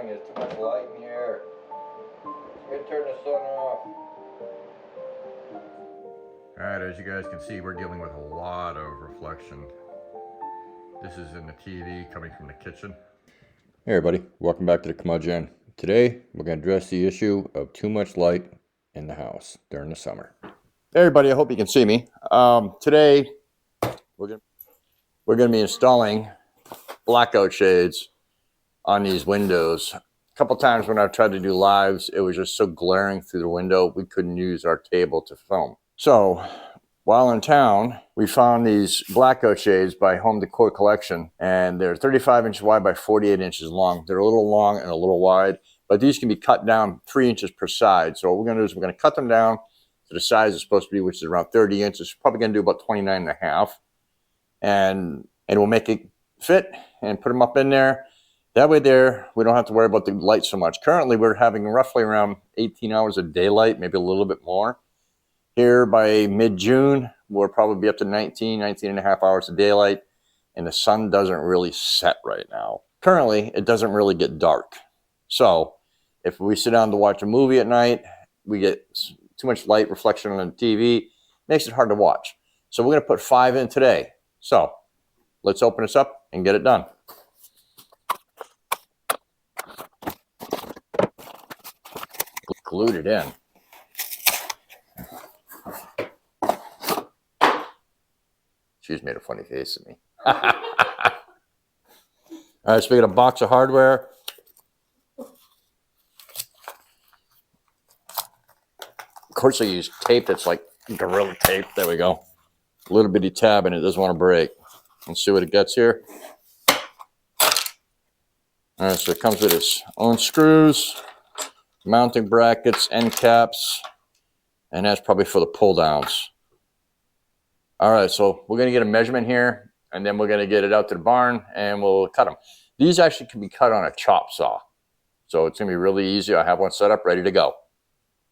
morning. There's too much light in here. I'm gonna turn the sun off. Alright, as you guys can see, we're dealing with a lot of reflection. This is in the TV coming from the kitchen. Hey everybody, welcome back to the Curmudgeon. Today, we're going to address the issue of too much light in the house during the summer. Hey everybody, I hope you can see me. Today, we're going to be installing blackout shades on these windows. A couple times when I tried to do lives, it was just so glaring through the window, we couldn't use our table to film. So, while in town, we found these blackout shades by Home Decor Collection, and they're 35 inches wide by 48 inches long. They're a little long and a little wide, but these can be cut down 3 inches per side. So what we're going to do is we're going to cut them down to the size it's supposed to be, which is around 30 inches. Probably going to do about 29 and a half, and we'll make it fit and put them up in there. That way there, we don't have to worry about the light so much. Currently, we're having roughly around 18 hours of daylight, maybe a little bit more. Here by mid-June, we'll probably be up to 19 and a half hours of daylight, and the sun doesn't really set right now. Currently, it doesn't really get dark. So if we sit down to watch a movie at night, we get too much light reflection on the TV, makes it hard to watch. So we're going to put 5 in today. So let's open this up and get it done. Glued it in. She's made a funny face at me. All right, so we got a box of hardware. Of course, I use tape that's like Gorilla Tape. There we go. A little bitty tab, and it doesn't want to break. Let's see what it gets here. All right, so it comes with its own screws, mounting brackets, end caps, and that's probably for the pull downs. All right, so we're going to get a measurement here, and then we're going to get it out to the barn, and we'll cut them. These actually can be cut on a chop saw, so it's going to be really easy. I have one set up, ready to go.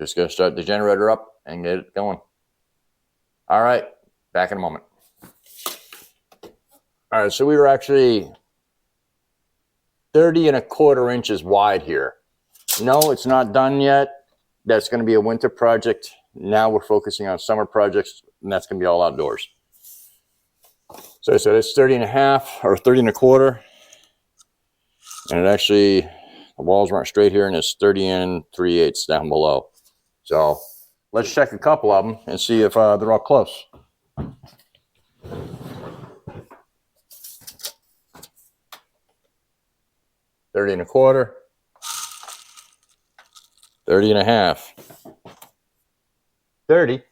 Just going to start the generator up and get it going. All right, back in a moment. All right, so we were actually 30 1/4 inches wide here. No, it's not done yet. That's going to be a winter project. Now we're focusing on summer projects, and that's going to be all outdoors. So I said it's 30 and a half or 30 1/4. And it actually, the walls weren't straight here, and it's 30 3/8 down below. So let's check a couple of them and see if they're all close. 30 1/4. 30 and a half. 30.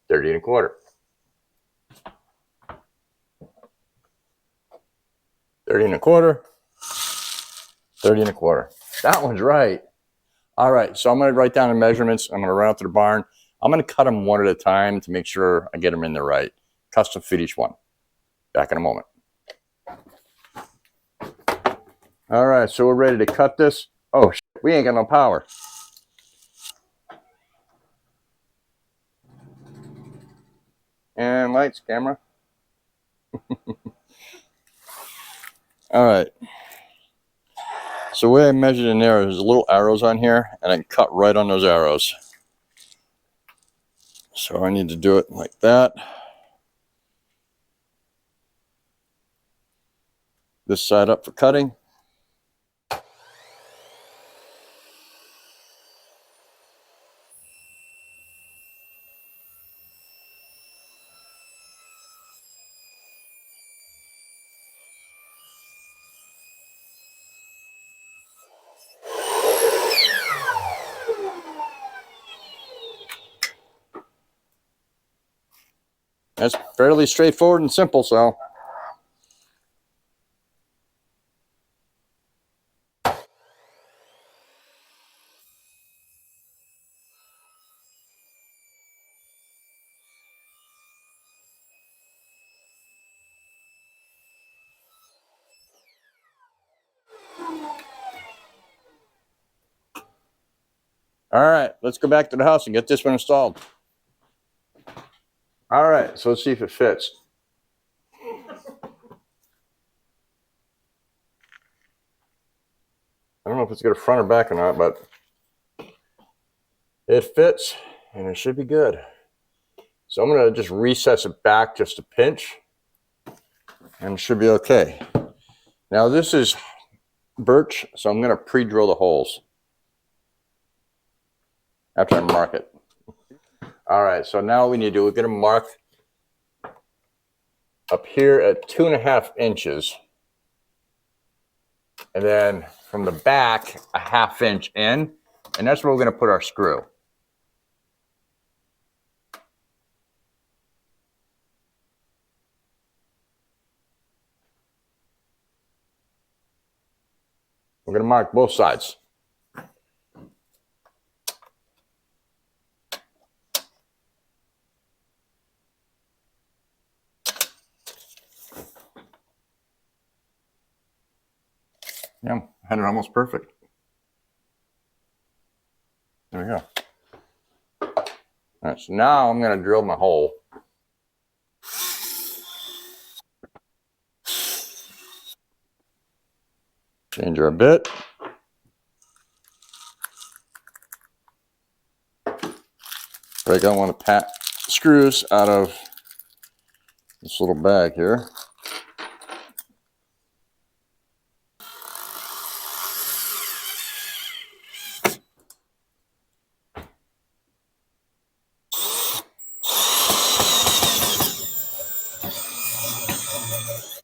30 1/4. 30 1/4. 30 1/4. That one's right. All right, so I'm going to write down the measurements. I'm going to run out to the barn. I'm going to cut them one at a time to make sure I get them in there right. Custom fit each one. Back in a moment. All right, so we're ready to cut this. Oh, shit, we ain't got no power. And lights, camera. All right. So the way I measured in there is little arrows on here, and I can cut right on those arrows. So I need to do it like that. This side up for cutting. That's fairly straightforward and simple, so. All right, let's go back to the house and get this one installed. All right, so let's see if it fits. if it's got a front or back or not, but it fits and it should be good. So I'm going to just recess it back just a pinch and it should be okay. Now this is birch, so I'm going to pre-drill the holes after I mark it. All right, so now what we need to do, we're going to mark up here at 2.5 inches. And then from the back, a 1/2 inch in, and that's where we're going to put our screw. We're going to mark both sides. Yeah, I had it almost perfect. There we go. All right, so now I'm going to drill my hole. Change her a bit. But I don't want to pat screws out of this little bag here.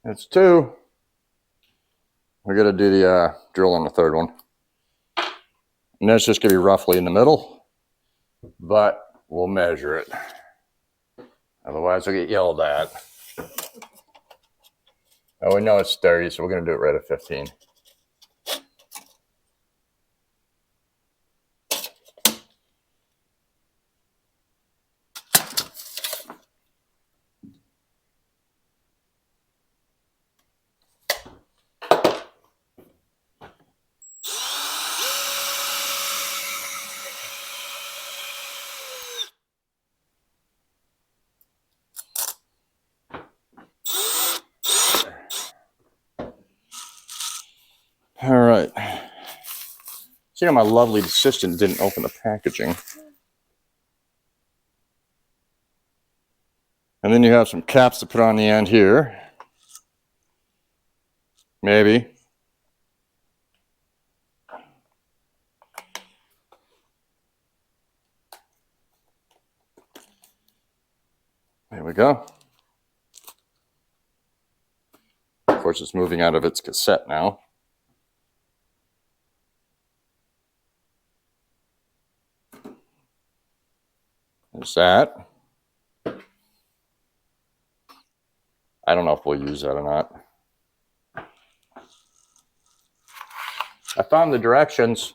That's 2. We're going to do the drill on the 3rd one. And that's just going to be roughly in the middle, but we'll measure it. Otherwise, I'll get yelled at. Oh, we know it's 30, so we're going to do it right at 15. All right. See how my lovely assistant didn't open the packaging. And then you have some caps to put on the end here. Maybe. There we go. Of course, it's moving out of its cassette now. There's that. I don't know if we'll use that or not. I found the directions.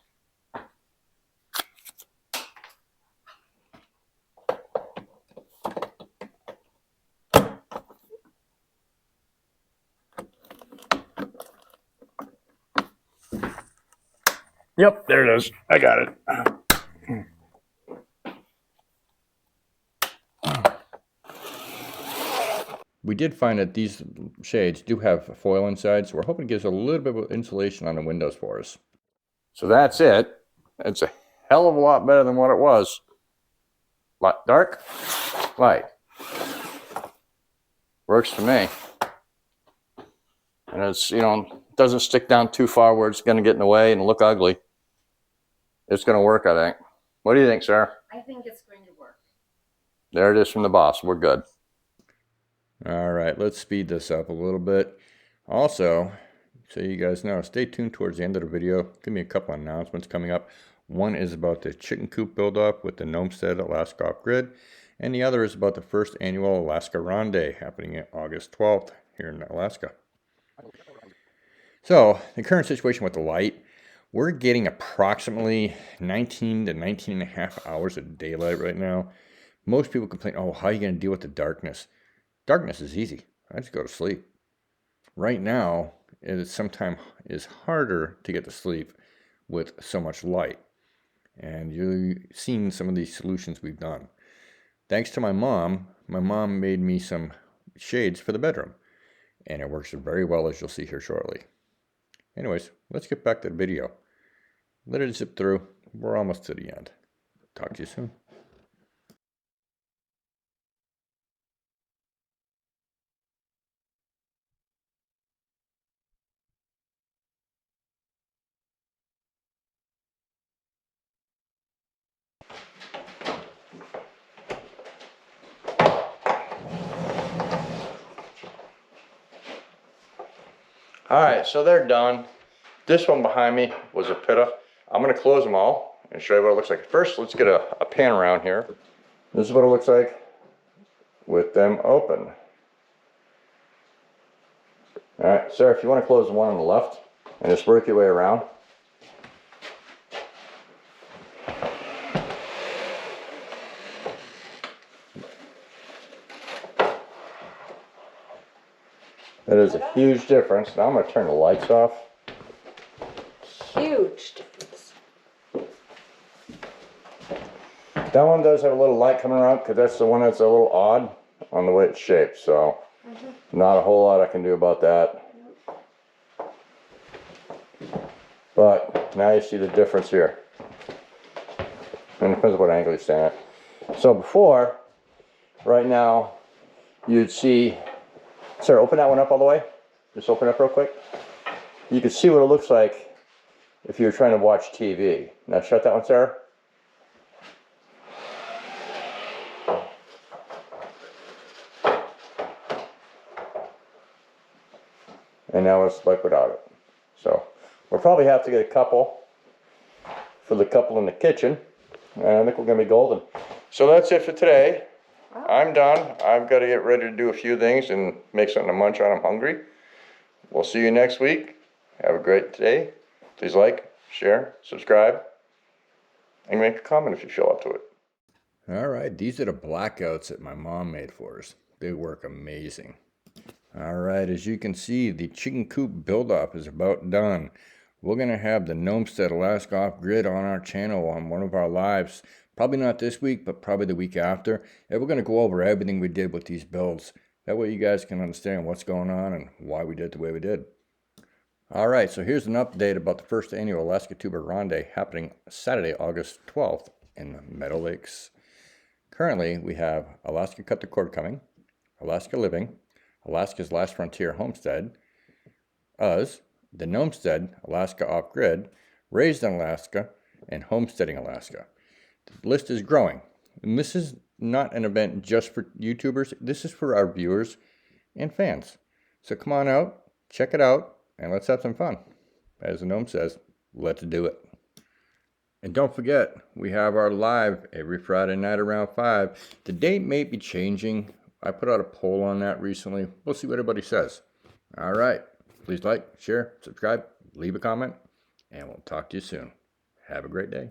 Yep, there it is. I got it. We did find that these shades do have foil inside, so we're hoping it gives a little bit of insulation on the windows for us. So that's it. It's a hell of a lot better than what it was. Light, dark, light. Works for me. And it's, you know, doesn't stick down too far where it's going to get in the way and look ugly. It's going to work, I think. What do you think, Sarah? I think it's going to work. There it is from the boss. We're good. All right, let's speed this up a little bit. Also, so you guys know, stay tuned towards the end of the video. Give me a couple announcements coming up. One is about the chicken coop build-up with the Gnomestead Alaska off-grid, and the other is about the first annual Alaska Ronde happening on August 12th here in Alaska. So, the current situation with the light, we're getting approximately 19 to 19 and a half hours of daylight right now. Most people complain, oh, how are you going to deal with the darkness? Darkness is easy. I just go to sleep. Right now, it sometimes is harder to get to sleep with so much light. And you've seen some of these solutions we've done. Thanks to my mom made me some shades for the bedroom. And it works very well, as you'll see here shortly. Anyways, let's get back to the video. let it zip through. We're almost to the end. Talk to you soon. Alright, so they're done. This one behind me was a pitta. I'm going to close them all and show you what it looks like. First, let's get a pan around here. This is what it looks like with them open. Alright, sir, if you want to close the one on the left and just work your way around. That is a huge difference. Now I'm going to turn the lights off. Huge difference. That one does have a little light coming around because that's the one that's a little odd on the way it's shaped. So not a whole lot I can do about that. But now you see the difference here. And it depends on what angle you stand at. So before, right now, you'd see. Sarah, open that one up all the way. Just open it up real quick. You can see what it looks like if you're trying to watch TV. Now shut that one, Sarah. And now it's like without it. So we'll probably have to get a couple for the couple in the kitchen. And I think we're going to be golden. So that's it for today. I'm done. I've got to get ready to do a few things and make something to munch on. I'm hungry. We'll see you next week. Have a great day. Please like, share, subscribe, and make a comment if you feel up to it. All right, these are the blackouts that my mom made for us. They work amazing. All right, as you can see, the chicken coop build-up is about done. We're going to have the Gnomestead Alaska off-grid on our channel on one of our lives. Probably not this week, but probably the week after. And we're going to go over everything we did with these builds. That way you guys can understand what's going on and why we did it the way we did. All right, so here's an update about the first annual Alaska Tuber Ronde happening Saturday, August 12th in Meadow Lakes. Currently, we have Alaska Cut the Cord coming, Alaska Living, Alaska's Last Frontier Homestead, us, the Gnomestead Alaska Off-Grid, Raised in Alaska, and Homesteading Alaska. The list is growing, and this is not an event just for YouTubers. This is for our viewers and fans. So come on out, check it out, and let's have some fun. As the gnome says, let's do it. And don't forget, we have our live every Friday night around 5. The date may be changing. I put out a poll on that recently. We'll see what everybody says. All right. Please like, share, subscribe, leave a comment, and we'll talk to you soon. Have a great day.